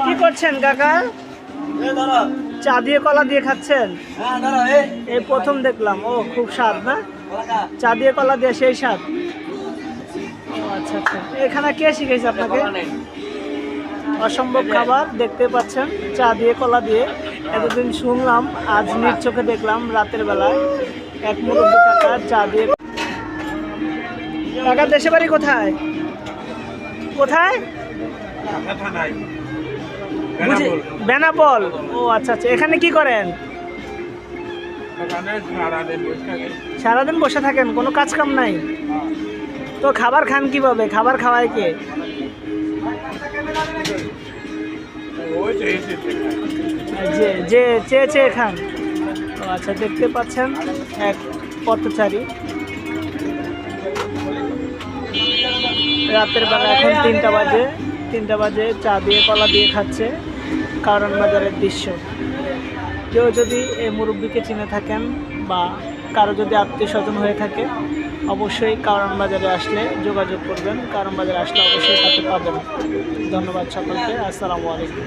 কি করছেন কাকা? চা দিয়ে কলা দিয়ে খাচ্ছেন? এই প্রথম দেখলাম। ও খুব স্বাদ না? চা দিয়ে কলা দিয়ে সেই স্বাদ। আচ্ছা আচ্ছা, এখানে কে শিখেছে আপনাকে? অসম্ভব খাবার দেখতে পাচ্ছেন, চা দিয়ে কলা দিয়ে। এতদিন শুনলাম, আজ নিজ চোখে দেখলাম রাতের বেলায় এক মুরব্বী কাকা চা দিয়ে। কাকার দেশে বাড়ি কোথায়? কোথায়? বেনাপোল। ও আচ্ছা আচ্ছা, এখানে কি করেন? সারাদিন বসে থাকেন, কোনো কাজ কাম নাই? তো খাবার খান কিভাবে? খাবার খাওয়ায় কে? যে যে চেয়ে চেয়ে খান। ও আচ্ছা, দেখতে পাচ্ছেন এক পথচারী রাতের বেলা, এখন 3টা বাজে চা দিয়ে কলা দিয়ে খাচ্ছে। কারণ বাজারের দৃশ্য। কেউ যদি এই মুরব্বিকে চিনে থাকেন বা কারো যদি আত্মীয় স্বজন হয়ে থাকে, অবশ্যই কারণ বাজারে আসলে যোগাযোগ করবেন। কারণ বাজারে আসলে অবশ্যই তাকে পাবেন। ধন্যবাদ সকলকে। আসসালামু আলাইকুম।